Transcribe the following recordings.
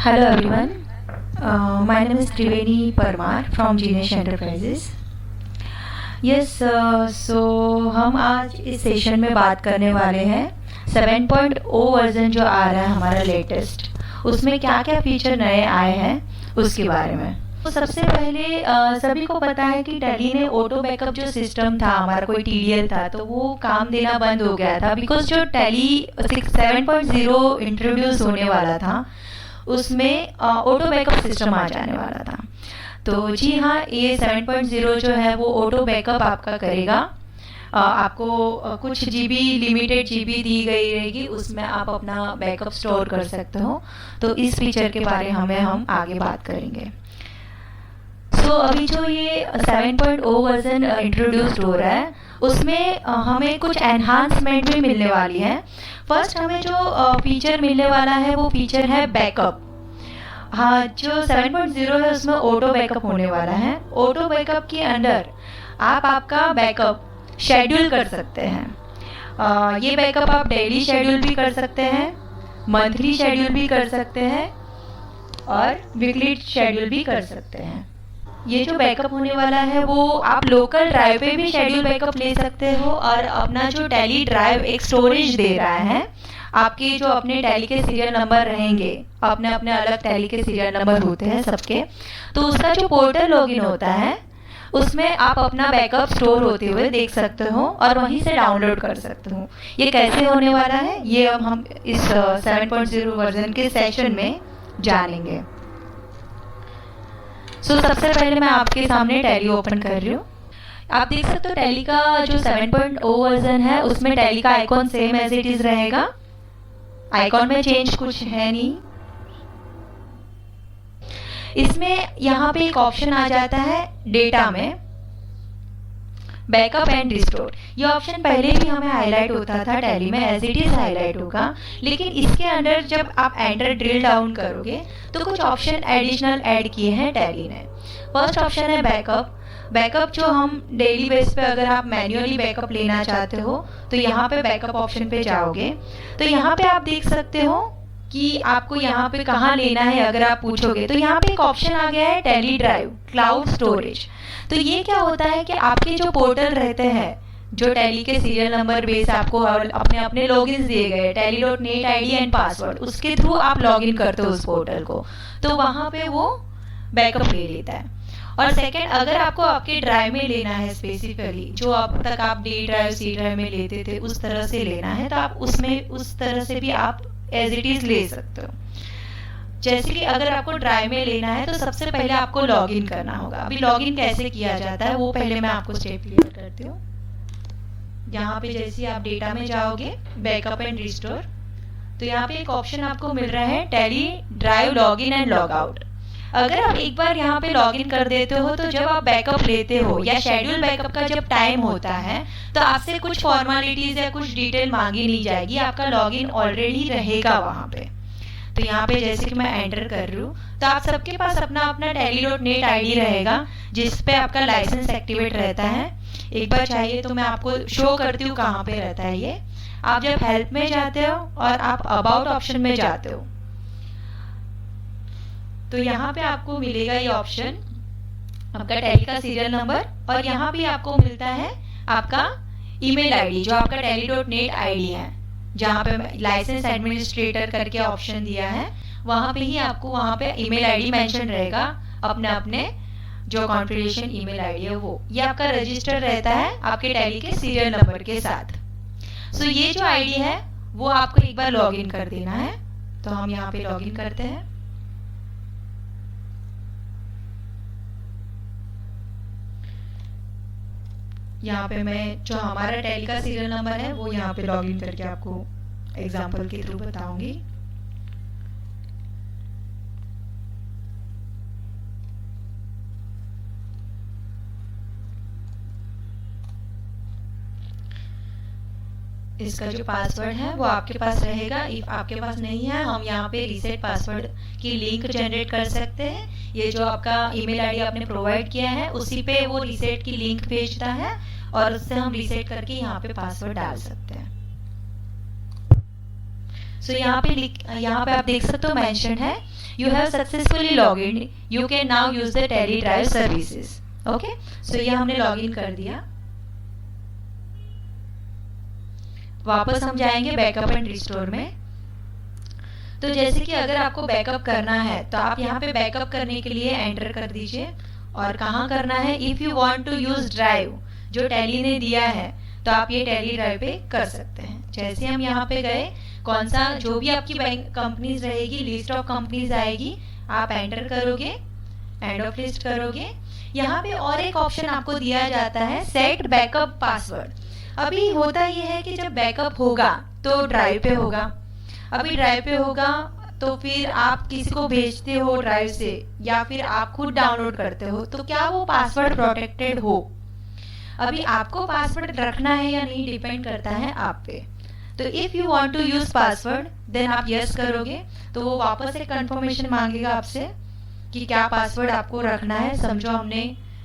Hello everyone, my name is Triveni Parmar from Genius Enterprises. Yes, so हम आज इस session में बात करने वाले हैं 7.0 वर्जन जो आ रहा है हमारा लेटेस्ट, उसमें क्या क्या फीचर नए आए हैं उसके बारे में। तो सबसे पहले सभी को पता है कि टैली ने ऑटो बैकअप जो सिस्टम था हमारा, कोई TDL था, तो वो काम देना बंद हो गया था बिकॉज जो टैली 7.0 इंट्रोड्यूस होने वाला था उसमें ऑटो बैकअप सिस्टम आ जाने वाला था। तो जी हाँ, ये 7.0 जो है वो ऑटो बैकअप आपका करेगा। आपको कुछ GB लिमिटेड GB दी गई रहेगी, उसमें आप अपना बैकअप स्टोर कर सकते हो। तो इस फीचर के बारे में हम आगे बात करेंगे। तो अभी जो ये 7.0 वर्जन इंट्रोड्यूस्ड हो रहा है उसमें हमें कुछ एनहांसमेंट भी मिलने वाली है। फर्स्ट हमें जो फीचर मिलने वाला है वो फीचर है बैकअप। हाँ, जो 7.0 है उसमें ऑटो बैकअप होने वाला है। ऑटो बैकअप के अंदर आप आपका बैकअप शेड्यूल कर सकते हैं। ये बैकअप आप डेली शेड्यूल भी कर सकते हैं, मंथली शेड्यूल भी कर सकते हैं और वीकली शेड्यूल भी कर सकते हैं। ये जो बैकअप होने वाला है वो आप लोकल ड्राइव पे भी शेड्यूल बैकअप ले सकते हो और अपना जो टैली ड्राइव एक स्टोरेज दे रहा है, आपके जो अपने टैली के सीरियल नंबर रहेंगे, अपने अपने अलग टैली के सीरियल नंबर होते हैं सबके, तो उसका जो पोर्टल लॉगिन होता है उसमें आप अपना बैकअप स्टोर होते हुए देख सकते हो और वहीं से डाउनलोड कर सकते हो। ये कैसे होने वाला है ये अब हम इस 7.0 वर्जन के सेशन में जानेंगे। सबसे पहले मैं आपके सामने टैली ओपन कर रही हूँ। आप देख सकते हो टैली का जो 7.0 वर्जन है उसमें टैली का icon same as it is रहेगा। आइकॉन में चेंज कुछ है नहीं। इसमें यहाँ पे एक ऑप्शन आ जाता है डेटा में, बैकअप एंड रिस्टोर। ये ऑप्शन पहले भी हमें हाईलाइट होता था टैली में, एज इट इज हाईलाइट होगा, लेकिन इसके अंदर जब आप एंटर ड्रिल डाउन करोगे तो कुछ ऑप्शन एडिशनल ऐड किए हैं टैली ने। फर्स्ट ऑप्शन है बैकअप। बैकअप जो हम डेली बेस पे अगर आप मैन्युअली बैकअप लेना चाहते हो तो यहाँ पे बैकअप ऑप्शन पे जाओगे तो यहाँ पे आप देख सकते हो कि आपको यहाँ पे कहाँ लेना है। अगर आप पूछोगे तो यहाँ पे एक ऑप्शन आ गया है टैली ड्राइव क्लाउड स्टोरेज। तो ये क्या होता है कि आपके जो पोर्टल रहते हैं, जो टैली के सीरियल नंबर बेस आपको अपने अपने लॉगिन दिए गए, tally.net ID एंड पासवर्ड, उसके थ्रू आप लॉगिन करते हो उस पोर्टल को, तो वहाँ पे वो बैकअप ले लेता है। और सेकंड, अगर आपको आपके ड्राइव में लेना है स्पेसिफिकली, जो अब तक आप D ड्राइव C ड्राइव में लेते थे उस तरह से लेना है, तो आप उसमें उस तरह से भी आप एज इट इज ले सकते हो। जैसे कि अगर आपको ड्राइव में लेना है तो सबसे पहले आपको लॉगिन करना होगा। अभी लॉगिन कैसे किया जाता है वो पहले मैं आपको स्टेप क्लियर करती हूँ। यहाँ पे जैसे आप डेटा में जाओगे, बैकअप एंड रिस्टोर, तो यहाँ पे एक ऑप्शन आपको मिल रहा है tally drive login and log out. अगर आप एक बार यहाँ पे लॉगिन कर देते हो तो जब आप बैकअप लेते हो या शेड्यूल बैकअप का जब टाइम होता है तो आपसे कुछ फॉर्मेलिटीज या कुछ डिटेल मांगी नहीं जाएगी, आपका लॉगिन ऑलरेडी रहेगा वहाँ पे। तो यहाँ पे जैसे कि मैं एंटर कर रही हूँ तो आप सबके पास अपना अपना tally.net ID रहेगा जिस पे आपका लाइसेंस एक्टिवेट रहता है। एक बार चाहिए तो मैं आपको शो करती हूँ कहाँ पे रहता है ये। आप जब हेल्प में जाते हो और आप अबाउट ऑप्शन में जाते हो तो यहाँ पे आपको मिलेगा ये ऑप्शन, आपका टैली का सीरियल नंबर, और यहाँ भी आपको मिलता है आपका ईमेल आईडी जो आपका tally.net ID है। जहाँ पे लाइसेंस एडमिनिस्ट्रेटर करके ऑप्शन दिया है वहाँ पे ही आपको वहाँ पे ईमेल आईडी मेंशन रहेगा, अपने अपने जो कॉन्फ़िगरेशन ईमेल आईडी है वो, ये आपका रजिस्टर रहता है आपके टैली के सीरियल नंबर के साथ। ये जो आईडी है वो आपको एक बार लॉगिन कर देना है। तो हम यहाँ पे लॉगिन करते हैं। यहाँ पे मैं जो हमारा टैली का सीरियल नंबर है वो यहाँ पे लॉगिन करके आपको एग्जांपल के थ्रू बताऊंगी। इसका जो पासवर्ड है वो आपके पास रहेगा। इफ आपके पास नहीं है, हम यहाँ पे रीसेट पासवर्ड की लिंक जनरेट कर सकते हैं। ये जो आपका ईमेल आईडी आपने प्रोवाइड किया है उसी पे वो रीसेट की लिंक भेजता है और उससे हम रीसेट करके यहाँ पे पासवर्ड डाल सकते हैं। यहाँ पे आप देख सकते हो मेंशन है you have successfully logged in, you can now use the Tally Drive services. Okay, so ये हमने लॉगिन कर दिया. वापस हम जाएंगे बैकअप एंड रिस्टोर में. तो जैसे कि अगर आपको बैकअप करना है तो आप यहाँ पे बैकअप करने के लिए एंटर कर दीजिए. और कहाँ करना है, if you want to use drive जो टैली ने दिया है तो आप ये टैली ड्राइव पे कर सकते हैं. जैसे हम यहाँ पे गए, कौन सा जो भी आपकी बैंक कंपनीज रहेगी, लिस्ट ऑफ कंपनीज आएगी, आप एंटर करोगे, एंड ऑफ लिस्ट करोगे. यहाँ पे और एक ऑप्शन आपको दिया जाता है, सेट बैकअप पासवर्ड. अभी होता ये है कि जब बैकअप होगा तो ड्राइव पे होगा. अभी ड्राइव पे होगा तो फिर आप किसी को भेजते हो ड्राइव से या फिर आप खुद डाउनलोड करते हो, तो क्या वो पासवर्ड प्रोटेक्टेड हो. अभी आपको पासवर्ड रखना है या नहीं डिपेंड करता है आप पे. तो if you want to use password then आप यस करोगे तो वो वापस एक कंफर्मेशन मांगेगा आपसे कि क्या पासवर्ड आपको रखना है. समझो हमने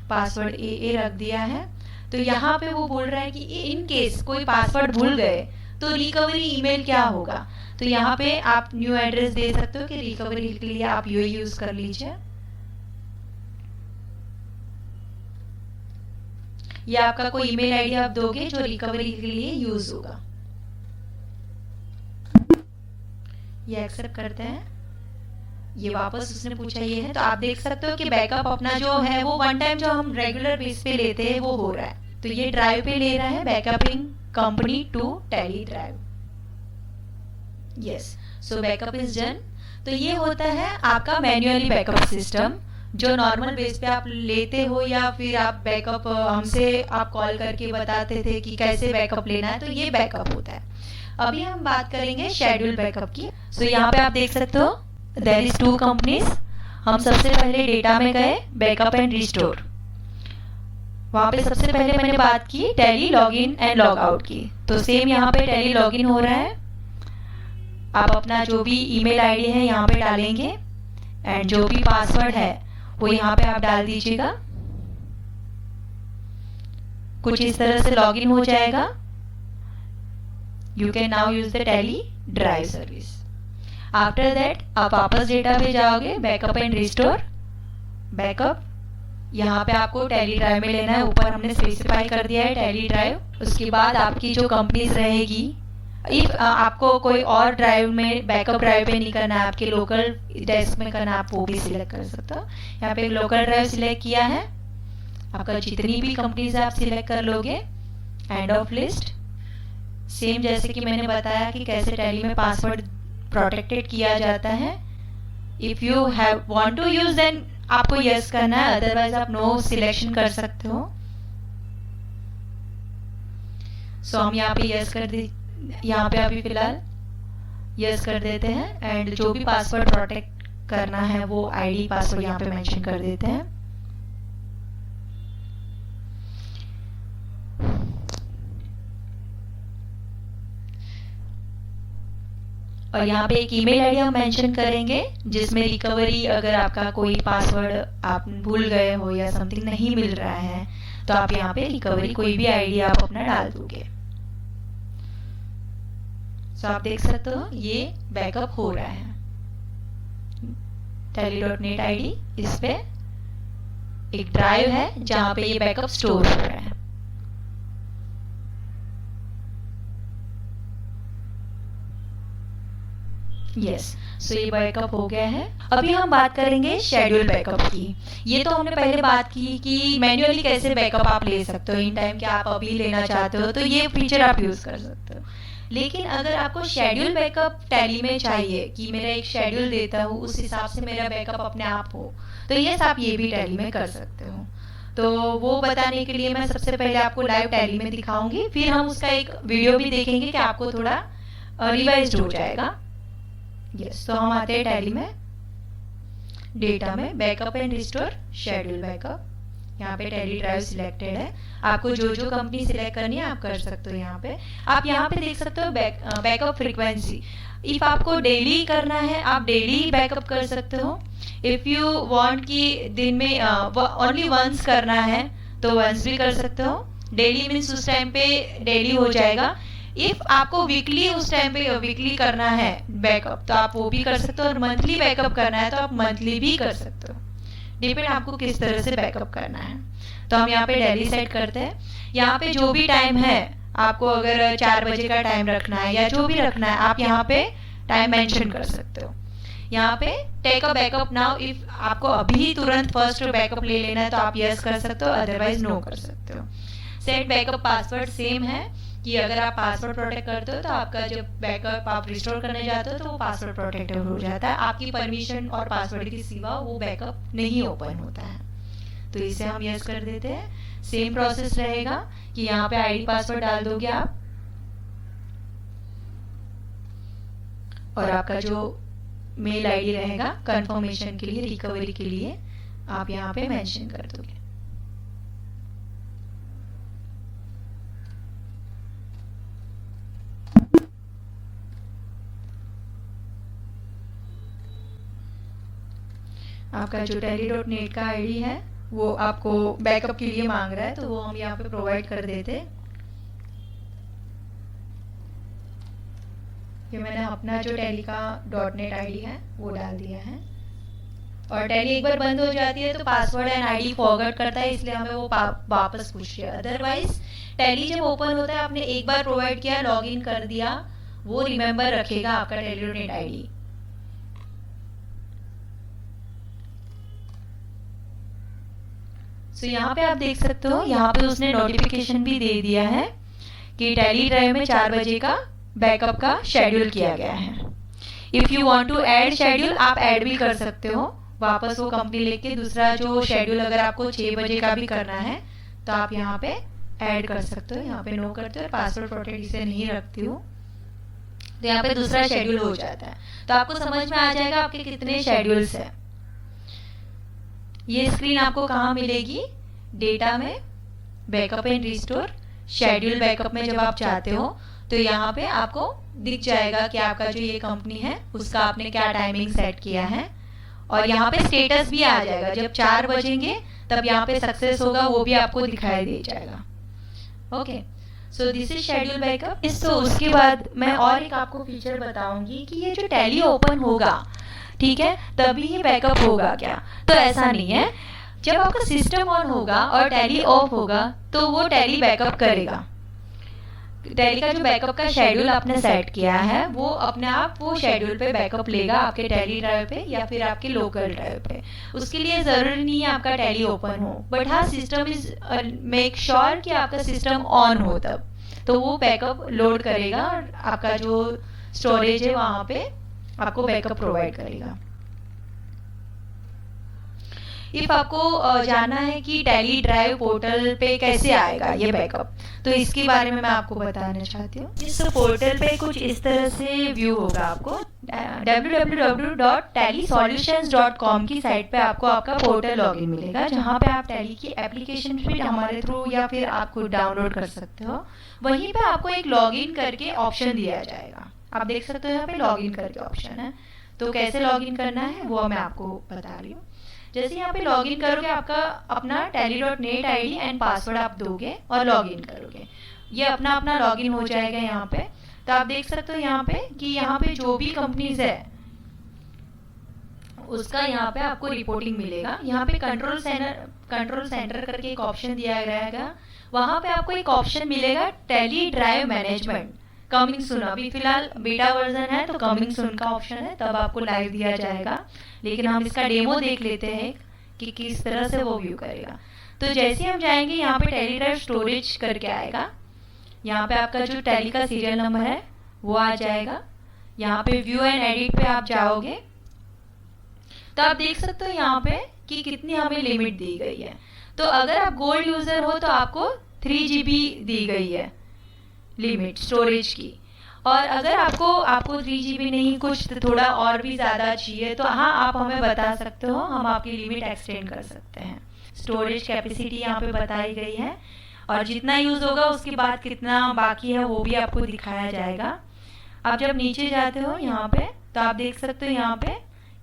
पासवर्ड ए रख दिया है. तो यहाँ पे वो बोल रहा है कि इन केस कोई पासवर्ड भूल गए तो रिकवरी ईमेल क्या होगा. तो यहाँ पे आप न्यू एड्रेस दे सकते हो कि रिकवरी के लिए आप यू यूज़ कर लीजिए. या आपका कोई ईमेल आईडी आप दोगे जो रिकवरी के लिए यूज होगा. ये एक्सेप्ट करते हैं. ये वापस उसने पूछा ये है. तो आप देख सकते हो कि बैकअप अपना जो है वो वन टाइम जो हम रेगुलर बेस पे लेते हैं वो हो रहा है. तो ये ड्राइव पे ले रहा है, backuping company to Tally drive. Yes, so backup is done. तो ये होता है आपका मैन्युअली बैकअप सिस्टम जो नॉर्मल बेस पे आप लेते हो या फिर आप बैकअप हमसे आप कॉल करके बताते थे कि कैसे बैकअप लेना है. तो ये बैकअप होता है. अभी हम बात करेंगे शेड्यूल बैकअप की. सो यहाँ पे आप देख सकते हो देयर इज 2 कंपनीज. हम सबसे पहले डेटा में गए, बैकअप एंड रिस्टोर. वहाँ पे सबसे पहले मैंने बात की tally login and log out की. तो सेम यहाँ पे टैली लॉगिन हो रहा है. आप अपना जो भी ईमेल आईडी है यहाँ पे डालेंगे एंड जो भी पासवर्ड है वो यहाँ पे आप डाल दीजिएगा. कुछ इस तरह से लॉगिन हो जाएगा. You can now use the tally drive service. After that आप वापस डेटा पे जाओगे, बैकअप एंड रिस्टोर. बैकअप यहाँ पे आपको टैली ड्राइव में लेना है. ऊपर हमने स्पेसिफाई कर दिया है टैली ड्राइव. उसके बाद आपकी जो कंपनीज रहेगी, इफ आपको कोई और ड्राइव में बैकअप ड्राइव पे नहीं करना है, आपके लोकल डेस्क में करना है, आप वो भी सिलेक्ट कर सकते हो. यहाँ पे लोकल ड्राइव सिलेक्ट किया है. आपका जितनी भी कंपनीज है आप सिलेक्ट कर लोगे. End of list. सेम जैसे कि मैंने बताया कि कैसे टैली में पासवर्ड प्रोटेक्टेड किया जाता है. If you have want to use then आपको यस करना है, अदरवाइज आप नो सिलेक्शन कर सकते हो. सो हम यहाँ पे यस कर दी. यहाँ पे अभी फिलहाल यस कर देते हैं एंड जो भी पासवर्ड प्रोटेक्ट करना है वो आईडी पासवर्ड यहाँ पे मेंशन कर देते हैं. और यहाँ पे एक ईमेल आईडी हम मेंशन करेंगे जिसमें रिकवरी, अगर आपका कोई पासवर्ड आप भूल गए हो या समथिंग नहीं मिल रहा है तो आप यहाँ पे रिकवरी कोई भी आईडी आप अपना डाल दोगे. तो आप देख सकते हो ये बैकअप हो रहा है. tally.net आईडी, इस पे एक ड्राइव है जहां पे ये बैकअप स्टोर हो रहा है. यस, सो ये बैकअप हो गया है. अभी हम बात करेंगे शेड्यूल बैकअप की. ये तो हमने पहले बात की कि मैन्युअली कैसे बैकअप आप ले सकते हो. इन टाइम क्या आप अभी लेना चाहते हो तो ये फीचर आप यूज कर सकते हो. लेकिन अगर आपको शेड्यूल बैकअप टैली में चाहिए कि मेरा एक शेड्यूल देता हूँ उस हिसाब से मेरा बैकअप अपने आप हो, तो यस आप ये भी टैली में कर सकते हो. तो वो बताने के लिए मैं सबसे पहले आपको लाइव टैली में दिखाऊंगी, फिर हम उसका एक वीडियो भी देखेंगे कि आपको थोड़ा रिवाइज हो जाएगा. यस, तो हम आते हैं टैली में, डेटा में, backup and restore schedule backup. यहाँ पे टैली ड्राइव सिलेक्टेड है. आपको जो जो कंपनी सिलेक्ट करनी है आप कर सकते हो. यहाँ पे आप यहाँ पे देख सकते हो बैकअप फ्रीक्वेंसी. इफ आपको डेली करना है आप डेली बैकअप कर सकते हो. इफ यू वांट कि दिन में ओनली वंस करना है तो वंस भी कर सकते हो. डेली मीन्स उस टाइम पे डेली हो जाएगा. इफ आपको वीकली उस टाइम पे वीकली करना है बैकअप तो आप वो भी कर सकते हो, और मंथली बैकअप करना है तो आप मंथली भी कर सकते हो, डिपेंड आपको किस तरह से बैकअप करना है। तो हम यहाँ पे डेली सेट करते हैं। यहाँ पे जो भी टाइम है आपको, अगर 4 बजे का टाइम रखना है या जो भी रखना है, आप यहाँ पे टाइम मेंशन कर सकते हो। यहाँ पे take a backup now, if आपको अभी तुरंत फर्स्ट बैकअप ले लेना है तो आप यस कर सकते हो, अदरवाइज नो कर सकते हो। सेट बैकअप पासवर्ड सेम है कि अगर आप पासवर्ड प्रोटेक्ट करते हो तो आपका जब बैकअप आप रिस्टोर करने जाते हो तो वो पासवर्ड प्रोटेक्टेड हो जाता है, आपकी परमिशन और पासवर्ड के सिवा वो बैकअप नहीं ओपन होता है। तो इसे हम यस कर देते हैं। सेम प्रोसेस रहेगा कि यहाँ पे आईडी पासवर्ड डाल दोगे आप, और आपका जो मेल आईडी रहेगा कंफर्मेशन के लिए, रिकवरी के लिए आप यहाँ पे मेंशन कर दोगे। आपका जो tally.net का आईडी है वो आपको बैकअप के लिए मांग रहा है, तो वो हम यहाँ पे प्रोवाइड कर देते। ये मैंने अपना जो टैली का .net आईडी है वो डाल दिया है, और टैली एक बार बंद हो जाती है तो पासवर्ड एंड आईडी फॉरगेट करता है, इसलिए हमें वो वापस पूछती है। अदरवाइज टैली जब ओपन होता है, आपने एक बार प्रोवाइड किया, लॉगिन कर दिया, वो रिमेंबर रखेगा आपका tally.net आईडी। तो यहाँ पे आप देख सकते हो, यहाँ पे उसने नोटिफिकेशन भी दे दिया है कि टैली ड्राइव में 4 बजे का बैकअप का शेड्यूल किया गया है। If you want to add schedule, आप ऐड भी कर सकते हो वापस वो कंपनी लेके। दूसरा जो शेड्यूल अगर आपको 6 बजे का भी करना है तो आप यहाँ पे ऐड कर सकते हो। यहाँ पे नो करते हो, पासवर्ड प्रोटेक्ट इसे नहीं रखती हूँ, तो यहाँ पे दूसरा शेड्यूल हो जाता है। तो आपको समझ में आ जाएगा आपके कितने शेड्यूल्स हैं। ये स्क्रीन आपको कहाँ मिलेगी? डेटा में, backup and restore, schedule backup में जब आप चाहते हो तो यहाँ पे आपको दिख जाएगा कि आपका जो ये कंपनी है उसका आपने क्या टाइमिंग सेट किया है, और यहाँ पे स्टेटस भी आ जाएगा। जब 4 बजेंगे तब यहाँ पे सक्सेस होगा, वो भी आपको दिखाई दे जाएगा। Okay, so this is schedule backup. तो उसके बाद मैं और एक आपको फीचर बताऊंगी कि ये जो टैली ओपन होगा, ठीक है, तभी ये बैकअप होगा क्या? तो ऐसा नहीं है। जब आपका सिस्टम ऑन होगा और टैली ऑफ होगा तो वो टैली बैकअप करेगा। टैली का जो बैकअप का शेड्यूल आपने सेट किया है वो अपने आप वो शेड्यूल पे बैकअप लेगा, आपके टैली ड्राइव पे या फिर आपके लोकल ड्राइव पे। उसके लिए ज़रूरी नहीं है आपका टैली ओपन हो, बट हाँ सिस्टम इज मेक श्योर कि आपका सिस्टम ऑन हो, तब तो वो बैकअप लोड करेगा और आपका जो स्टोरेज है वहाँ पे आपको बैकअप प्रोवाइड करेगा। इफ आपको जानना है कि टैली ड्राइव पोर्टल पे कैसे आएगा ये बैकअप, तो इसके बारे में मैं आपको बताना चाहती हूँ। इस पोर्टल पे कुछ इस तरह से व्यू होगा। आपको www.tallysolutions.com की साइट पे आपको आपका पोर्टल लॉगिन मिलेगा, जहाँ पे आप टैली की एप्लीकेशन भी हमारे थ्रू या फिर आप खुद डाउनलोड कर सकते हो। वहीं पे आपको एक लॉगिन करके ऑप्शन दिया जाएगा। आप देख सकते हो यहाँ पे लॉगिन करके ऑप्शन है, तो कैसे लॉगिन करना है वो मैं आपको बता रही हूँ। जैसे यहाँ पे लॉगिन करोगे, आपका अपना tally.net आईडी एंड पासवर्ड आप दोगे और लॉगिन करोगे, ये अपना अपना लॉगिन हो जाएगा यहाँ पे। तो आप देख सकते हो यहाँ पे कि यहाँ पे जो भी कंपनीज है उसका यहाँ पे आपको रिपोर्टिंग मिलेगा। यहाँ पे कंट्रोल सेंटर करके एक ऑप्शन दिया रहेगा, वहाँ पे आपको एक ऑप्शन मिलेगा टैली ड्राइव मैनेजमेंट कमिंग सुन। अभी फिलहाल बीटा वर्जन है तो कमिंग सुन का ऑप्शन है, तब आपको लाइव दिया जाएगा, लेकिन हम इसका डेमो देख लेते हैं कि किस तरह से वो व्यू करेगा। तो जैसे हम जाएंगे यहाँ पे टैली ड्राइव स्टोरेज करके आएगा, यहाँ पे आपका जो टैली का सीरियल नंबर है वो आ जाएगा। यहाँ पे व्यू एंड एडिट पे आप जाओगे तो आप देख सकते हो यहाँ पे कि कितनी हमें लिमिट दी गई है। तो अगर आप गोल्ड यूजर हो तो आपको 3 GB दी गई है लिमिट स्टोरेज की, और अगर आपको 3 GB नहीं, कुछ थोड़ा और भी ज़्यादा चाहिए तो हाँ आप हमें बता सकते हो, हम आपकी लिमिट एक्सटेंड कर सकते हैं। स्टोरेज कैपेसिटी यहाँ पे बताई गई है, और जितना यूज़ होगा उसके बाद कितना बाकी है वो भी आपको दिखाया जाएगा। आप जब नीचे जाते हो यहाँ पे तो आप देख सकते हो यहाँ पे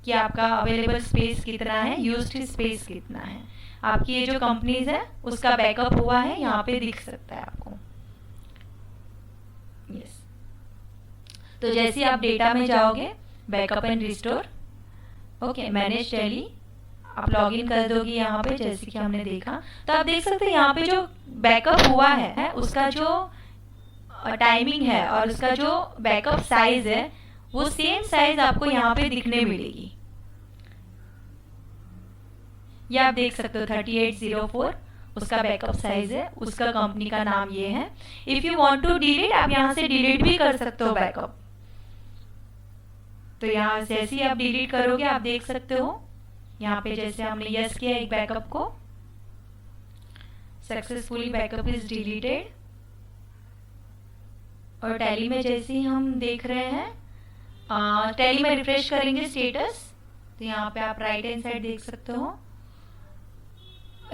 कि आपका अवेलेबल स्पेस कितना है, यूज्ड स्पेस कितना है। आपकी ये जो कंपनीज है उसका बैकअप हुआ है यहाँ पे दिख सकता है आपको। यस, तो जैसे आप डेटा में जाओगे, backup and restore, okay, manage tally, आप लॉगिन कर दोगे यहाँ पे, जैसे कि हमने देखा। तो आप देख सकते हैं यहाँ पे जो बैकअप हुआ है उसका जो टाइमिंग है और उसका जो बैकअप साइज है वो सेम साइज आपको यहाँ पे दिखने मिलेगी। ये आप देख सकते हो 3804 उसका बैकअप साइज है, उसका कंपनी का नाम ये है। If you want to delete, आप यहाँ से डिलीट भी कर सकते हो बैकअप। तो यहाँ जैसे ही आप डिलीट करोगे आप देख सकते हो यहाँ पे जैसे हमने यस किया एक बैकअप को, सक्सेसफुली बैकअप इज डिलीटेड। और टैली में जैसे ही हम देख रहे हैं, टैली में रिफ्रेश करेंगे स्टेटस, तो यहाँ पे आप राइट हैंड साइड देख सकते हो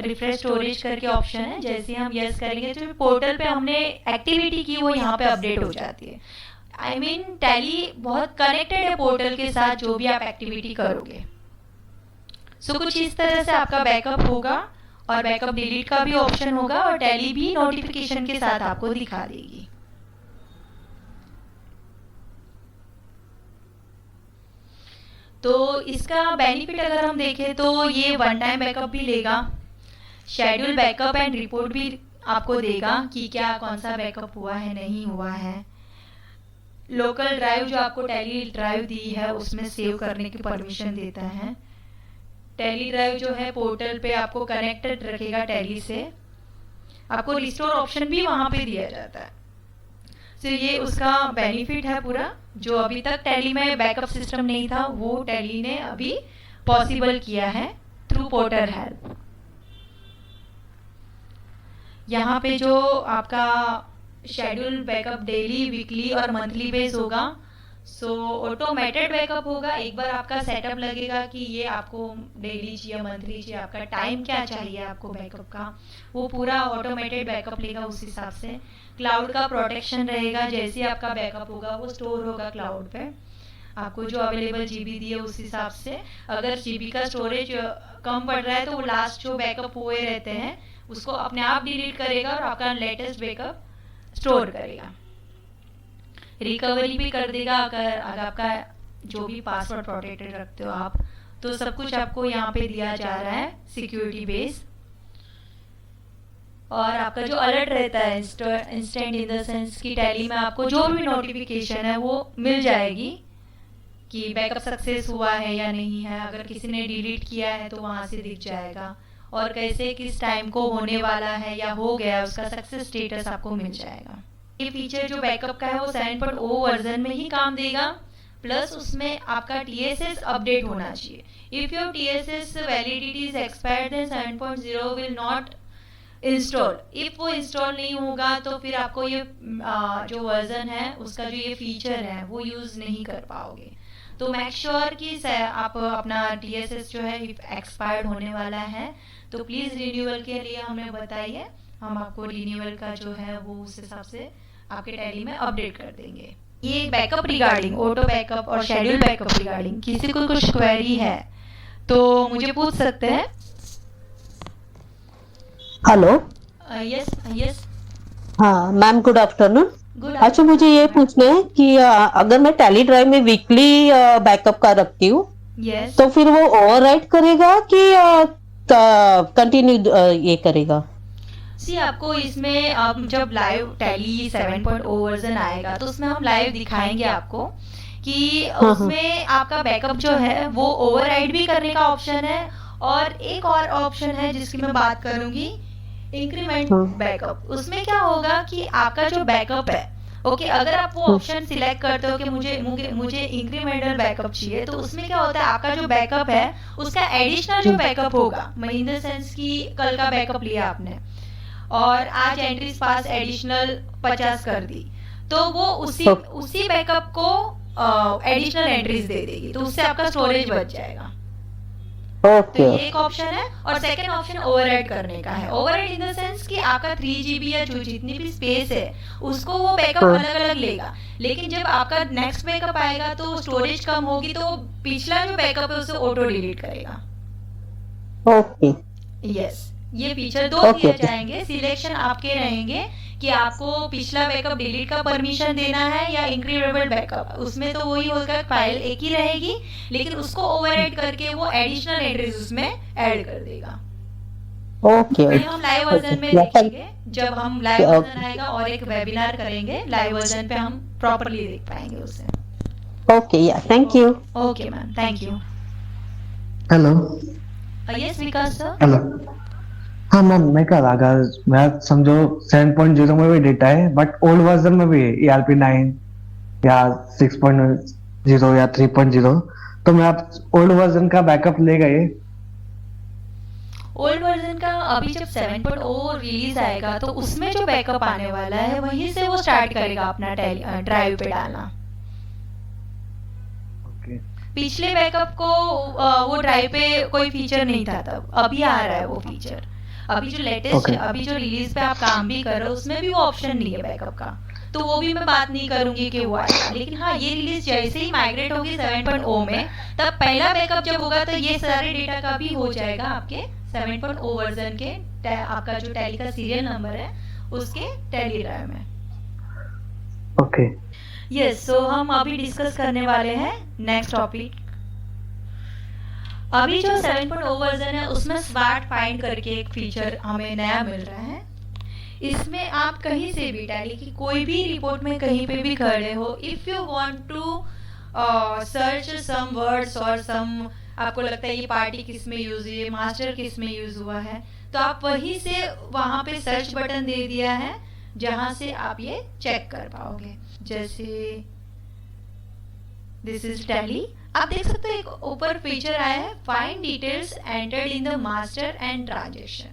रिफ्रेश स्टोरेज करके ऑप्शन है। जैसे ही हम यस करेंगे तो पोर्टल पे हमने एक्टिविटी की वो यहाँ पे अपडेट हो जाती है। आई मीन टैली बहुत कनेक्टेड है पोर्टल के साथ, जो भी आप एक्टिविटी करोगे। सो कुछ इस तरह से आपका बैकअप होगा और बैकअप डिलीट का भी ऑप्शन होगा और टैली भी नोटिफिकेशन के साथ आपको दिखा देगी। तो इसका बेनिफिट अगर हम देखें तो ये वन टाइम बैकअप भी लेगा, शेड्यूल बैकअप एंड रिपोर्ट भी आपको देगा कि क्या कौन सा बैकअप हुआ है नहीं हुआ है। लोकल ड्राइव जो आपको टैली ड्राइव दी है उसमें सेव करने की परमिशन देता है। टैली ड्राइव जो है पोर्टल पे आपको कनेक्टेड रखेगा टैली से। आपको रिस्टोर ऑप्शन भी वहां पे दिया जाता है। तो ये उसका बेनिफिट है पूरा, जो अभी तक टैली में बैकअप सिस्टम नहीं था वो टैली ने अभी पॉसिबल किया है थ्रू पोर्टल हेल्प। यहाँ पे जो आपका शेड्यूल बैकअप डेली, वीकली और मंथली बेस होगा। सो ऑटोमेटेड बैकअप होगा। एक बार आपका सेटअप लगेगा कि ये आपको डेली चाहिए, मंथली चाहिए, आपका टाइम क्या चाहिए आपको बैकअप का, वो पूरा ऑटोमेटेड बैकअप लेगा उस हिसाब से। क्लाउड का प्रोटेक्शन रहेगा, जैसे आपका बैकअप होगा वो स्टोर होगा क्लाउड पे। आपको जो अवेलेबल जीबी दिए उस हिसाब से, अगर जीबी का स्टोरेज कम पड़ रहा है तो वो लास्ट जो बैकअप हुए रहते हैं उसको अपने आप डिलीट करेगा और आपका लेटेस्ट बैकअप स्टोर करेगा। रिकवरी भी कर देगा अगर आपका जो भी पासवर्ड प्रोटेक्टेड रखते हो आप, तो सब कुछ आपको यहाँ पे दिया जा रहा है सिक्योरिटी बेस। और आपका जो अलर्ट रहता है इंस्टेंट इन द सेंस की टैली में आपको जो भी नोटिफिकेशन है वो मिल जाएगी कि बैकअप सक्सेस हुआ है या नहीं है। अगर किसी ने डिलीट किया है तो वहां से दिख जाएगा और कैसे किस टाइम को होने वाला है या हो गया उसका सक्सेस स्टेटस आपको मिल जाएगा। ये फीचर जो बैकअप का है वो 7.0 वर्जन में ही काम देगा, प्लस उसमें आपका TSS अपडेट होना चाहिए। If your TSS validity is expired then 7.0 will not install. If वो इंस्टॉल नहीं होगा तो फिर आपको ये जो वर्जन है उसका जो ये फीचर है वो यूज नहीं कर पाओगे। तो मेक श्योर कि आप अपना TSS जो है एक्सपायर्ड होने वाला है तो प्लीज रिन्यूअल के लिए हमें बताइए, हम आपको रिन्यूअल का जो है वो उस हिसाब से आपके टैली में अपडेट कर देंगे। ये बैकअप रिगार्डिंग ऑटो बैकअप और शेड्यूल बैकअप रिगार्डिंग किसी को कुछ क्वेरी है तो मुझे पूछ सकते हैं। हेलो। Yes yes. हाँ मैम, गुड आफ्टरनून। गुड। अच्छा, मुझे ये पूछना है कि अगर मैं टैली ड्राइव में वीकली बैकअप का रखती हूँ यस तो फिर वो ओवरराइट करेगा कि कंटिन्यू ये करेगा? सी आपको इसमें आप जब लाइव टैली 7.0 वर्जन आएगा तो उसमें हम लाइव दिखाएंगे आपको कि उसमें आपका बैकअप जो है वो ओवरराइड भी करने का ऑप्शन है। और एक और ऑप्शन है जिसकी मैं बात करूंगी, इंक्रीमेंट बैकअप। उसमें क्या होगा कि आपका जो बैकअप है, ओके, अगर आप वो ऑप्शन सिलेक्ट करते हो कि मुझे इंक्रीमेंटल बैकअप चाहिए, तो उसमें क्या होता है आपका जो बैकअप है उसका एडिशनल जो बैकअप होगा, इन द सेंस की कल का बैकअप लिया आपने और आज एंट्रीज पास एडिशनल 50 कर दी, तो वो उसी बैकअप को एडिशनल एंट्रीज दे देगी, तो उससे आपका स्टोरेज बच जाएगा। तो ये एक ऑप्शन है। और सेकंड ऑप्शन ओवरराइड करने का है। ओवरराइड इन द सेंस कि आपका 3 GB या जो जितनी भी स्पेस है उसको वो बैकअप अलग अलग लेगा, लेकिन जब आपका नेक्स्ट बैकअप आएगा तो स्टोरेज कम होगी तो पिछला जो बैकअप है उसे ऑटो डिलीट करेगा। Okay, yes. ये फीचर दो ओके दिए ओके जाएंगे, सिलेक्शन आपके रहेंगे कि आपको पिछला बैकअप डिलीट का परमिशन देना है या इंक्रीमेबल बैकअप। उसमें तो वही होगा, फाइल एक ही रहेगी, लेकिन उसको ओवरराइट करके वो एडिशनल एंट्रीज उसमें ऐड कर देगा। ओके ये हम लाइव ओके वर्जन में या थैंक देखेंगे। जब हम लाइव वर्जन ओके आएगा और एक वेबिनार करेंगे लाइव वर्जन पे, हम प्रॉपरली देख पाएंगे उसे। ओके या thank you okay ma'am, thank you. Hello. Yes Vikas sir. Hello. हाँ मैम, मैं कह रहा अगर मैं समझो 7.0 में भी डेटा है बट ओल्ड वर्जन में भी है ERP 9 या 6.0 या 3.0, तो मैं आप ओल्ड वर्जन का बैकअप ले गए। ओल्ड वर्जन का अभी जब 7.0 रिलीज आएगा तो उसमें जो बैकअप आने वाला है वहीं से वो स्टार्ट करेगा अपना ड्राइव पे डालना। ओके पिछले बैकअप को वो ड्राइव पे कोई फीचर नहीं था तब, अभी आ रहा है वो फीचर। अभी जो लेटेस्ट ओके अभी जो रिलीज पे आप काम भी कर रहे हो उसमें भी वो ऑप्शन नहीं है बैकअप का, तो वो भी मैं बात नहीं करूंगी कि वो आएगा। लेकिन हाँ, ये रिलीज जैसे ही माइग्रेट होगी 7.0 में, तब पहला बैकअप जब होगा तो ये सारे डेटा का भी हो जाएगा आपके 7.0 वर्जन के आपका जो टैली का सीरियल नंबर है उसके टैली ड्राइव में। ओके यस, सो हम अभी डिस्कस करने वाले हैं नेक्स्ट टॉपिक। अभी जो 7.0 वर्जन है उसमें स्मार्ट फाइंड करके एक फीचर हमें नया मिल रहा है। इसमें आप कहीं से भी टैली की कोई भी रिपोर्ट में कहीं पे भी खड़े हो, if you want to search some words और सम, आपको लगता है ये पार्टी किस में यूज हुई है, मास्टर किस में यूज हुआ है, तो आप वहीं से वहां पे सर्च बटन दे दिया है जहां से आप ये चेक कर पाओगे। जैसे दिस इज टैली, आप देख सकते हो एक ऊपर फीचर आया है, find details entered in the master and transaction.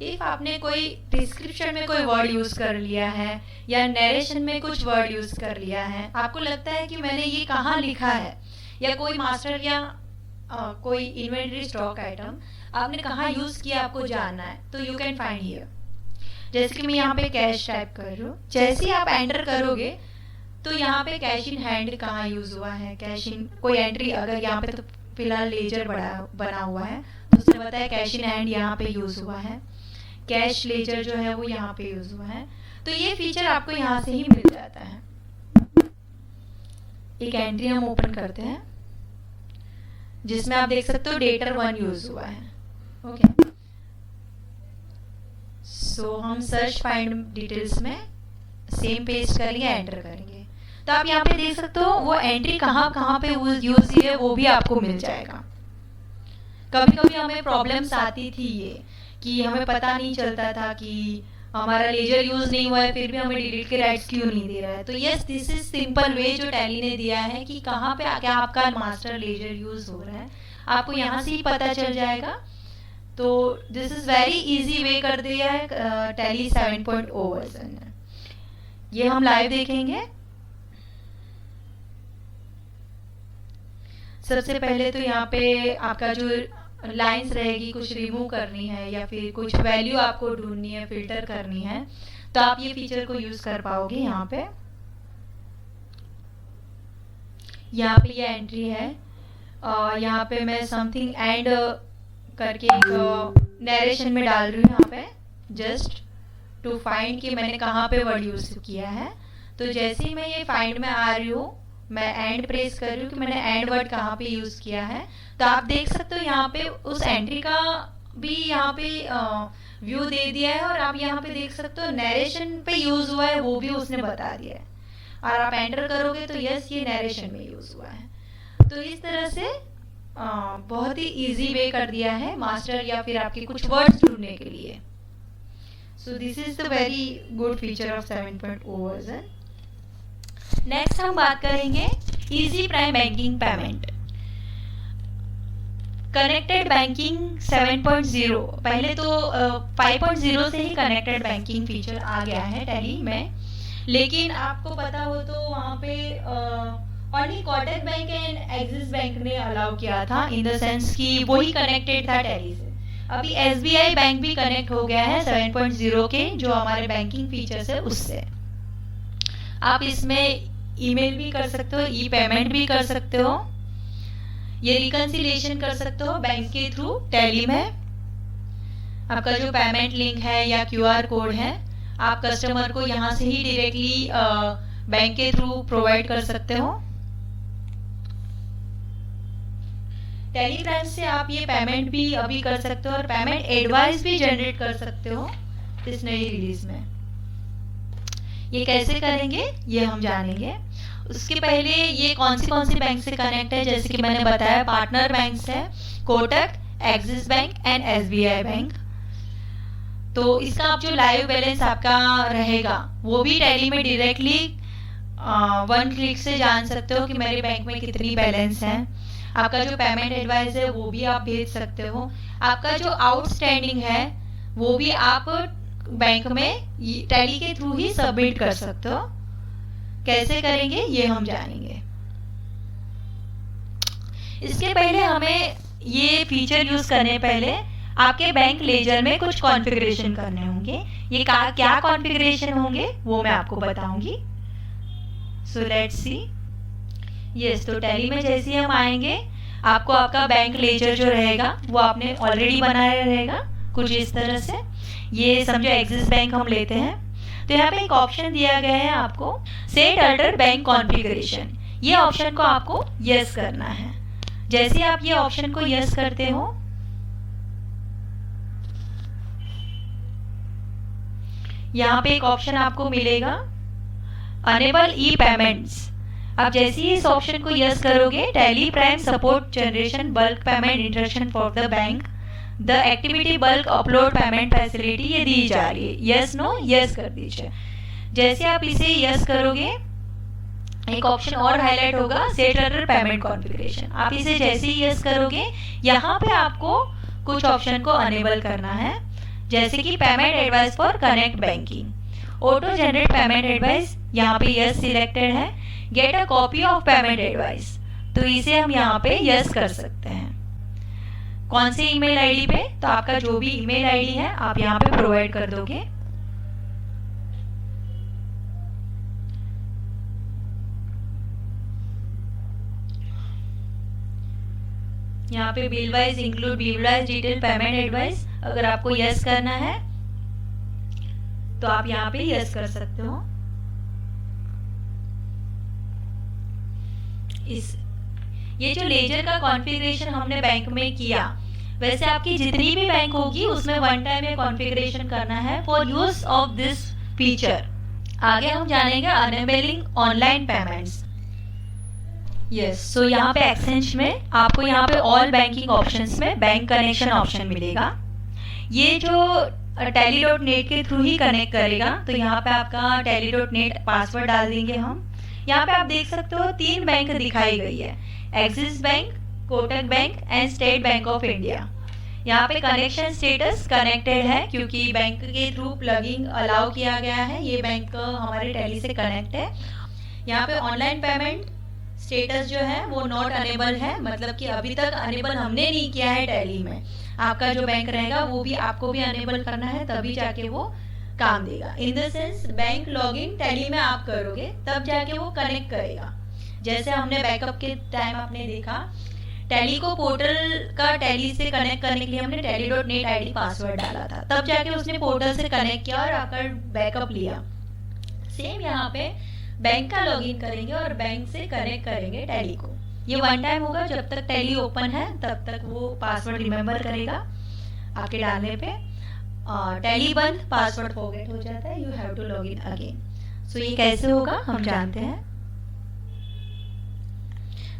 If आपने कोई डिस्क्रिप्शन में कोई वर्ड यूज कर लिया है या नरेशन में कुछ वर्ड यूज कर लिया है, आपको लगता है कि मैंने ये कहाँ लिखा है, या कोई मास्टर या कोई इन्वेंटरी स्टॉक आइटम आपने कहाँ यूज किया आपको जानना है, तो यू कैन फाइंड हियर। जैसे कि मैं यहाँ पे कैश टाइप कर रही हूँ, जैसे ही आप एंटर करोगे तो यहाँ पे कैश इन हैंड कहाँ यूज हुआ है, कैश इन कोई एंट्री, अगर यहाँ पे तो फिलहाल लेजर बना हुआ है तो उसने बताया कैश इन हैंड यहाँ पे यूज हुआ है, कैश लेजर जो है वो यहाँ पे यूज हुआ है, तो ये फीचर आपको यहाँ से ही मिल जाता है। एक एंट्री हम ओपन करते हैं जिसमें आप देख सकते हो डेटर 1 यूज हुआ है। ओके, सो हम सर्च फाइंड डिटेल्स में सेम पेस्ट करेंगे, एंटर करेंगे, तो आप यहाँ पे देख सकते हो वो एंट्री कहाँ कहाँ पे यूज हुई है वो भी आपको मिल जाएगा। कभी कभी हमें प्रॉब्लम्स आती थी ये कि हमें पता नहीं चलता था कि हमारा लेजर यूज नहीं हुआ है फिर भी हमें डिलीट के राइट्स क्यों नहीं दे रहा है। तो yes, this is simple way जो टैली ने दिया है कि कहाँ पे क्या आपका मास्टर लेजर यूज हो रहा है, आपको यहाँ से ही पता चल जाएगा। तो this is very easy way कर दिया है टैली 7.0 वर्जन ने। ये हम लाइव देखेंगे। सबसे पहले तो यहाँ पे आपका जो लाइंस रहेगी कुछ रिमूव करनी है या फिर कुछ वैल्यू आपको ढूंढनी है, फिल्टर करनी है, तो आप ये फीचर को यूज कर पाओगे। यहाँ पे ये एंट्री है, यहाँ पे मैं समथिंग एंड करके एक नरेशन में डाल रही हूँ यहाँ पे, जस्ट टू फाइंड कि मैंने कहाँ पे वर्ड यूज किया है। तो जैसे ही मैं ये फाइंड में आ रही हूँ, मैं एंड प्रेस कर रही हूँ कि मैंने एंड वर्ड कहाँ पे यूज किया है, तो आप देख सकते हो यहाँ पे उस एंट्री का भी यहाँ पे व्यू दे दिया है, और आप यहाँ पे देख सकते हो नरेशन पे यूज हुआ है वो भी उसने बता दिया है, और आप एंटर करोगे तो यस ये नरेशन में यूज हुआ है। तो इस तरह से बहुत ही इजी वे कर दिया है मास्टर या फिर आपके कुछ वर्ड्स ढूंढने के लिए। So this is the very good feature of 7.0 version. Next हम बात करेंगे easy prime banking payment. Connected banking 7.0, पहले तो 5.0 से ही कनेक्टेड बैंकिंग फीचर आ गया है टैली में, लेकिन आपको पता हो तो वहाँ पे only Kotak bank and axis bank ने अलाउ किया था, इन द सेंस कि वही कनेक्टेड था टैली से। अभी SBI बैंक भी कनेक्ट हो गया है 7.0 के जो हमारे बैंकिंग फीचर्स है उससे। आप इसमें ईमेल भी कर सकते हो, ई पेमेंट भी कर सकते हो, ये रिकंसिलिएशन कर सकते हो बैंक के थ्रू टैली में। आपका जो पेमेंट लिंक है या क्यूआर कोड है, आप कस्टमर को यहाँ से ही डायरेक्टली बैंक के थ्रू प्रोवाइड कर सकते हो। टेलीग्राम से आप ये पेमेंट भी अभी कर सकते हो और पेमेंट एडवाइस भी जनरेट कर सकते हो इस नई रिलीज में। ये कैसे करेंगे ये हम जानेंगे। उसके पहले ये कौन सी बैंक से कनेक्ट है, जैसे कि मैंने बताया पार्टनर बैंक है, Kotak, axis bank and SBI bank. तो इसका आप जो लाइव बैलेंस आपका रहेगा वो भी टैली में डायरेक्टली 1 क्लिक से जान सकते हो कि मेरे बैंक में कितनी बैलेंस है। आपका जो पेमेंट एडवाइस है वो भी आप भेज सकते हो। आपका जो आउटस्टैंडिंग है वो भी आप बैंक में टैली के थ्रू ही सबमिट कर सकते हो। कैसे करेंगे ये हम जानेंगे। इसके पहले हमें ये फीचर यूज करने पहले आपके बैंक लेजर में कुछ कॉन्फ़िगरेशन करने होंगे। ये क्या कॉन्फ़िगरेशन होंगे वो मैं आपको बताऊंगी। So let's see. यस, तो टैली में जैसे हम आएंगे आपको आपका बैंक लेजर जो रहेगा वो आपने ऑलरेडी बनाया रहेगा कुछ इस तरह से। ये समझो एक्सिस बैंक हम लेते हैं, तो यहाँ पे एक ऑप्शन दिया गया है आपको सेट अल्टर बैंक कॉन्फ़िगरेशन। ये ऑप्शन को आपको यस करना है। जैसे आप ये ऑप्शन को यस करते हो यहाँ पे एक ऑप्शन आपको मिलेगा अनेबल ई पेमेंट्स। आप जैसे ही इस ऑप्शन को यस करोगे tally prime support generation bulk payment instruction for the bank the activity bulk upload payment facility ये दी जा रही है। यस नो यस कर दीजिए। जैसे आप इसे यस करोगे एक ऑप्शन और हाईलाइट होगा सेट अल्टर पेमेंट कॉन्फ़िगरेशन। आप इसे जैसे ही यस करोगे यहाँ पे आपको कुछ ऑप्शन को अनेबल करना है, जैसे कि payment advice for connect banking, auto generate payment advice, यहाँ पे यस सिलेक्टेड है। Get a copy of payment advice, तो इसे हम यहाँ पे यस कर सकते हैं। कौन सी ईमेल आईडी पे, तो आपका जो भी ईमेल आईडी है आप यहाँ पे प्रोवाइड कर दोगे। यहाँ पे bill wise include bill wise detail payment advice, अगर आपको यस करना है तो आप यहाँ पे यस कर सकते हो। ये जो लेजर का कॉन्फ़िगरेशन हमने बैंक में किया, वैसे आपकी जितनी भी बैंक होगी उसमें वन टाइम ये कॉन्फ़िगरेशन करना है for use of this feature. आगे हम जानेंगे अनेबलिंग ऑनलाइन पेमेंट्स। यस, सो यहाँ पे एक्सचेंज में आपको यहाँ पे ऑल बैंकिंग ऑप्शंस में बैंक कनेक्शन ऑप्शन मिलेगा। ये जो tally.net के थ्रू ही कनेक्ट करेगा, तो यहाँ पे आपका tally.net पासवर्ड डाल देंगे हम। यहाँ पे आप देख सकते हो 3 बैंक दिखाई गई है, axis bank, Kotak bank and state bank of India. यहाँ पे कनेक्शन स्टेटस कनेक्टेड है क्योंकि बैंक के थ्रू प्लगिंग अलाउ किया गया है, ये बैंक हमारे टैली से कनेक्ट है। यहाँ पे ऑनलाइन पेमेंट स्टेटस जो है वो नॉट अनेबल है, मतलब कि अभी तक अनेबल हमने नहीं किया है टैली में। आपका जो बैंक रहेगा वो भी आपको भी अनेबल करना है, तभी जाके वो काम देगा। In the sense bank login tally में आप करोगे तब जाके वो कनेक्ट करेगा। जैसे हमने बैकअप के टाइम आपने देखा टैली को पोर्टल का टैली से कनेक्ट करने के लिए हमने tally.net आईडी पासवर्ड डाला था, तब जाके उसने पोर्टल से कनेक्ट किया और आकर बैकअप लिया। सेम यहाँ पे बैंक का लॉगिन करेंगे और बैंक से कनेक्ट करेंगे टैली को। ये वन टाइम होगा, जब तक टैली ओपन है तब तक वो पासवर्ड रिमेम्बर करेगा आपके डालने पे। टैली बंद, पासवर्ड फॉरगेट हो जाता है, you have to log in again. So ये कैसे होगा हम जानते हैं।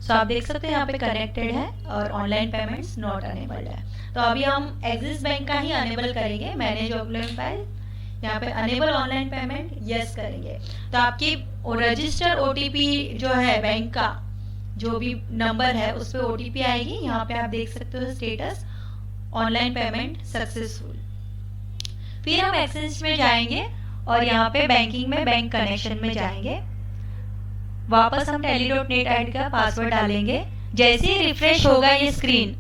सो आप देख सकते हैं यहाँ पे कनेक्टेड है और ऑनलाइन पेमेंट्स नॉट अनेबल्ड है। तो अभी हम एक्सिस बैंक का ही अनेबल करेंगे, मैनेज ऑफलाइन फाइल, यहाँ पे अनेबल ऑनलाइन पेमेंट यस करेंगे। तो आपकी रजिस्टर ओटीपी जो है बैंक का जो भी नंबर है उस पर ओटीपी आएगी। यहाँ पे आप देख सकते हो स्टेटस ऑनलाइन पेमेंट सक्सेसफुल। फिर हम एक्सेस में जाएंगे और यहाँ पे बैंकिंग में बैंक कनेक्शन में जाएंगे। वापस हम tally.net आईडी का पासवर्ड डालेंगे। जैसे ही रिफ्रेश होगा ये स्क्रीन,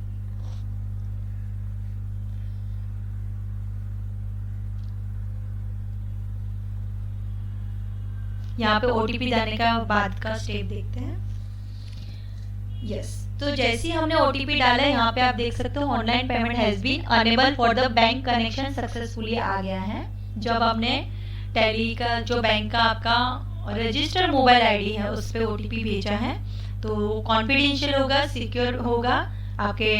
यहाँ पे ओटीपी जाने का बाद का स्टेप देखते हैं। यस, तो जैसे ही हमने OTP डाला है, यहाँ पे आप देख सकते हो online payment has been enable for the bank connection successfully आ गया है। जब हमने टैली का जो बैंक का आपका रजिस्टर मोबाइल आईडी है उस पर OTP भेजा है, तो कॉन्फिडेंशियल होगा, सिक्योर होगा आपके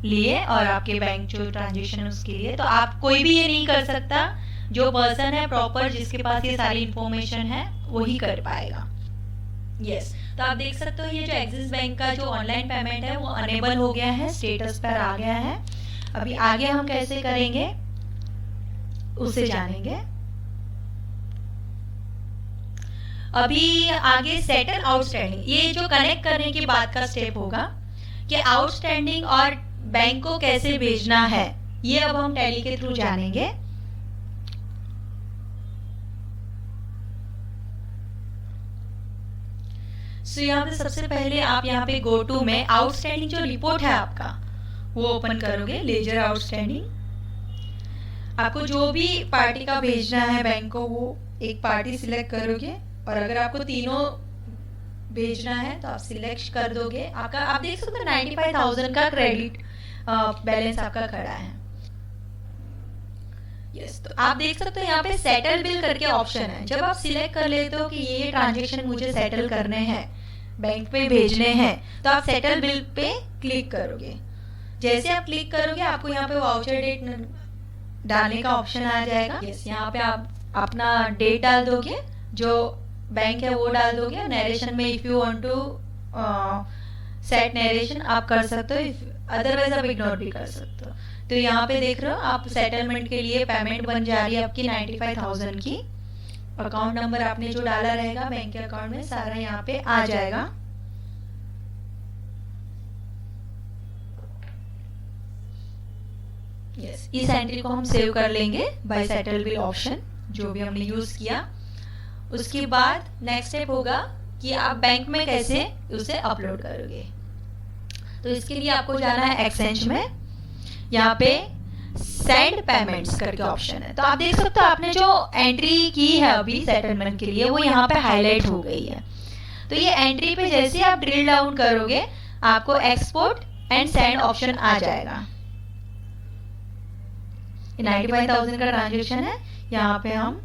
लिए और आपके बैंक जो ट्रांजेक्शन उसके लिए। तो आप कोई भी ये नहीं कर सकता, जो पर्सन है प्रॉपर जिसके पास ये सारी इंफॉर्मेशन है वही कर पाएगा। यस, तो आप देख सकते हो ये जो एक्सिस बैंक का जो ऑनलाइन पेमेंट है वो अनेबल हो गया है, स्टेटस पर आ गया है। अभी आगे हम कैसे करेंगे उसे जानेंगे। अभी आगे सेटल आउटस्टैंडिंग, ये जो कनेक्ट करने की बात का स्टेप होगा कि आउटस्टैंडिंग और बैंक को कैसे भेजना है, ये अब हम टैली के थ्रू जानेंगे। सो यहाँ पे सबसे पहले आप यहाँ पे गो टू में आउटस्टैंडिंग जो रिपोर्ट है आपका वो ओपन करोगे, लेजर आउटस्टैंडिंग। आपको जो भी पार्टी का भेजना है बैंक को वो एक पार्टी सिलेक्ट करोगे, और अगर आपको तीनों भेजना है तो आप सिलेक्ट कर दोगे। आपका आप देख सकते हो 95,000 का क्रेडिट बैलेंस आपका खड़ा है। यस, तो आप देख सकते हो यहाँ पे सेटल बिल करके ऑप्शन है। जब आप सिलेक्ट कर लेते हो कि ये ट्रांजेक्शन मुझे सेटल करने हैं, बैंक में भेजने हैं, तो आप सेटल बिल पे क्लिक करोगे। जैसे आप क्लिक करोगे आपको यहाँ पे वाउचर डेट डालने का ऑप्शन आ जाएगा। यस, यहाँ पे आप अपना डेट डाल दोगे, जो बैंक है वो डाल दोगे। नरेशन में if you want to set narration आप कर सकते हो, अदरवाइज आप इग्नोर भी कर सकते हो। तो यहाँ पे देख रहे हो आप सेटलमेंट के लिए पेमेंट बन जा रही है आपकी 95,000 की। अकाउंट नंबर आपने जो डाला रहेगा बैंक के अकाउंट में सारा यहाँ पे आ जाएगा। यस, इस एंट्री को हम सेव कर लेंगे बाय सेटल बिल ऑप्शन जो भी हमने यूज किया। उसके बाद नेक्स्ट स्टेप होगा कि आप बैंक में कैसे उसे अपलोड करोगे। तो इसके लिए आपको जाना है एक्सचेंज में, यहाँ पे सेंड पेमेंट्स करके ऑप्शन है। तो आप देख सकते हो आपने जो एंट्री की है अभी सेटलमेंट के लिए वो यहाँ पे हाईलाइट हो गई है। तो ये एंट्री पे जैसे आप ड्रिल डाउन करोगे आपको एक्सपोर्ट एंड सेंड ऑप्शन आ जाएगा। 95,000 का ट्रांजेक्शन है, यहाँ पे हम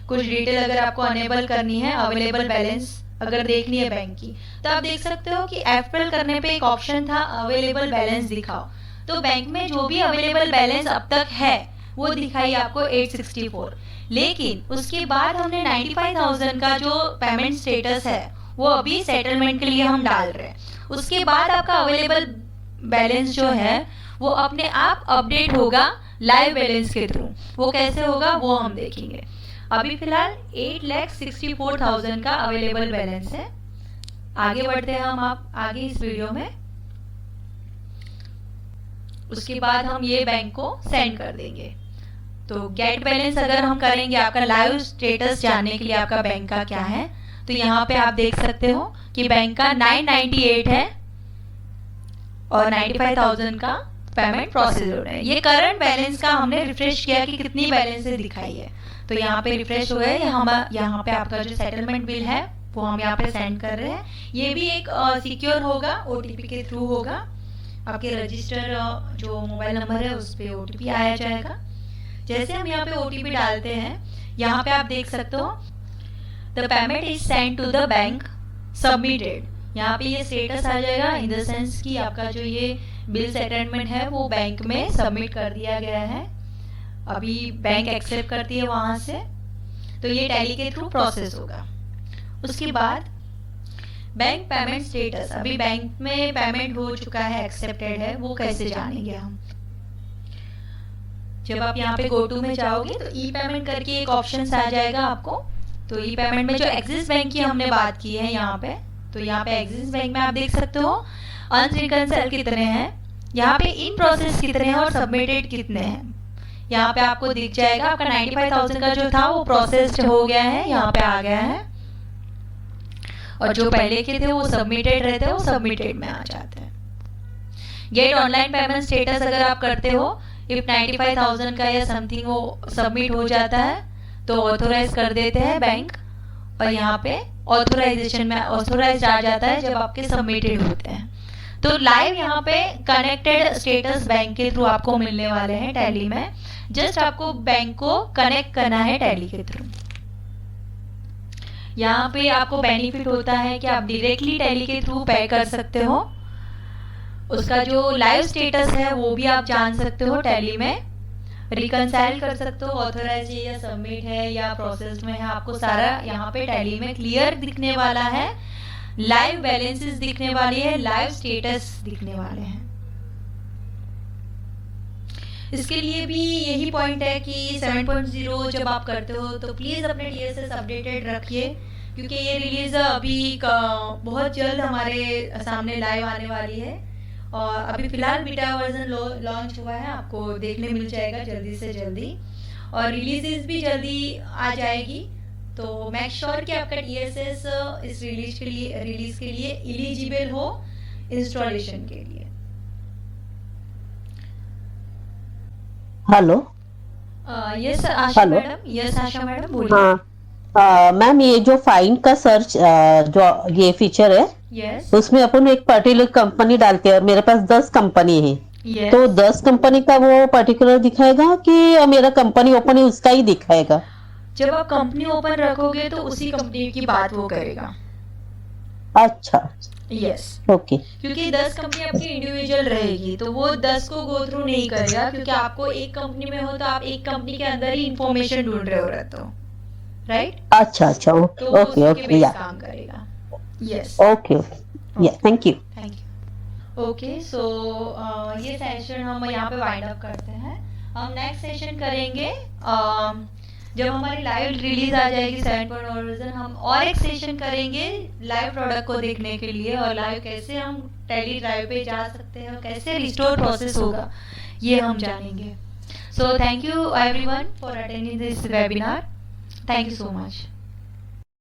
कुछ डिटेल अगर आपको अनेबल करनी है, अवेलेबल बैलेंस अगर देखनी है बैंक की, तो आप देख सकते हो कि F12 करने पे एक ऑप्शन था अवेलेबल बैलेंस दिखाओ। तो बैंक में जो भी अवेलेबल बैलेंस अब तक है वो दिखाई आपको 864, लेकिन उसके बाद हमने 95,000 का जो पेमेंट स्टेटस है वो अभी सेटलमेंट के लिए हम डाल रहे हैं। उसके बाद आपका अवेलेबल बैलेंस जो है वो अपने आप अपडेट होगा लाइव बैलेंस के थ्रू। वो कैसे होगा वो हम देखेंगे। अभी फिलहाल 8,64,000 का अवेलेबल बैलेंस है। आगे बढ़ते हैं हम आप आगे इस वीडियो में। उसके बाद हम ये बैंक को सेंड कर देंगे। तो गेट बैलेंस अगर हम करेंगे आपका लाइव स्टेटस जानने के लिए आपका बैंक का क्या है, तो यहाँ पे आप देख सकते हो कि बैंक का 998 है और 95,000 का पेमेंट प्रोसेस हो रहा है। ये करंट बैलेंस का हमने रिफ्रेश किया कि कितनी बैलेंस दिखाई है, तो यहाँ पे रिफ्रेश हुआ है। यहाँ पे आपका जो सेटलमेंट बिल है वो हम यहाँ पे सेंड कर रहे हैं। ये भी एक सिक्योर होगा, OTP के थ्रू होगा। आपके रजिस्टर जो मोबाइल नंबर है उस पर OTP आया जाएगा। जैसे हम यहाँ पे OTP डालते हैं, यहाँ पे आप देख सकते हो the payment is send to the bank submitted. यहाँ पे ये स्टेटस आ जाएगा इन द सेंस कि आपका जो ये बिल सेटलमेंट है वो बैंक में सबमिट कर दिया गया है। अभी बैंक एक्सेप्ट करती है वहां से, तो ये टैली के थ्रू प्रोसेस होगा। उसके बाद बैंक पेमेंट स्टेटस, अभी बैंक में पेमेंट हो चुका है, एक्सेप्टेड है, वो कैसे जानेंगे हम। जब आप यहाँ पे गो टू में जाओगे तो ई पेमेंट करके एक ऑप्शन आ जाएगा आपको। तो ई पेमेंट में जो एक्सिस बैंक की हमने बात की है यहाँ पे, तो यहाँ पे एक्सिस बैंक में आप देख सकते हो अनरिकंसाइल्ड कितने हैं, यहाँ पे इन प्रोसेस कितने हैं और सबमिटेड कितने हैं। यहाँ पे आपको दिख जाएगा आपका 95,000 का जो था वो प्रोसेस्ड हो गया है, यहाँ पे आ गया है, और जो पहले के थे वो सबमिटेड रहते हैं, वो सबमिटेड में आ जाते हैं। गेट ऑनलाइन पेमेंट स्टेटस अगर आप करते हो, इफ 95,000 का या समथिंग वो सबमिट हो जाता है तो ऑथोराइज कर देते हैं बैंक, और यहाँ पे ऑथोराइजेशन में ऑथोराइज आ जाता है जब आपके सबमिटेड होते हैं। तो लाइव यहाँ पे कनेक्टेड स्टेटस बैंक के थ्रू आपको मिलने वाले हैं टैली में। जस्ट आपको बैंक को कनेक्ट करना है टैली के थ्रू। यहाँ पे आपको बेनिफिट होता है कि आप डायरेक्टली टैली के थ्रू पे कर सकते हो, उसका जो लाइव स्टेटस है वो भी आप जान सकते हो टैली में, रिकंसाइल कर सकते हो, ऑथराइज है या सबमिट है या प्रोसेस में है, आपको सारा यहाँ पे टैली में क्लियर दिखने वाला है, लाइव बैलेंसेस दिखने वाली है, लाइव स्टेटस दिखने वाले हैं। इसके लिए भी यही पॉइंट है कि 7.0 जब आप करते हो तो प्लीज़ अपने DSS अपडेटेड रखिए, क्योंकि ये रिलीज अभी बहुत जल्द हमारे सामने लाइव आने वाली है। और अभी फिलहाल बीटा वर्जन लॉन्च हुआ है, आपको देखने मिल जाएगा जल्दी से जल्दी, और रिलीजेस भी जल्दी आ जाएगी। तो मेक श्योर कि आपका DSS इस रिलीज के लिए एलिजिबल हो इंस्टॉलेशन के लिए। हेलो। यस आशा मैडम, यस आशा मैडम बोलिए। हाँ मैम, ये जो फाइंड का सर्च जो ये फीचर है, यस उसमें अपन एक पर्टिकुलर कंपनी डालते हैं, मेरे पास 10 कंपनी है, यस। तो 10 कंपनी का वो पर्टिकुलर दिखाएगा कि मेरा कंपनी ओपन है उसका ही दिखाएगा? जब आप कंपनी ओपन रखोगे तो उसी कंपनी की बात वो करेगा। अच्छा, यस ओके। क्योंकि 10 कंपनी आपकी इंडिविजुअल रहेगी, तो वो 10 को गो थ्रू नहीं करेगा, क्योंकि आपको एक कंपनी में हो तो आप एक कंपनी के अंदर ही इंफॉर्मेशन ढूंढ रहे हो रहते हो, राइट? अच्छा अच्छा, तो वो ओके उसके ओके, बेस या काम करेगा। यस ओके ओके, या thank you. Thank you. Okay, so ये सेशन हम यहाँ पे वाइंड अप करते हैं। हम नेक्स्ट सेशन करेंगे जब हमारी लाइव रिलीज आ जाएगी 7.0 वर्जन, हम और एक सेशन करेंगे लाइव प्रोडक्ट को देखने के लिए, और लाइव कैसे हम टैली ड्राइव पे जा सकते हैं और कैसे रिस्टोर प्रोसेस होगा ये हम जानेंगे। So thank you everyone for attending this webinar. Thank you so much.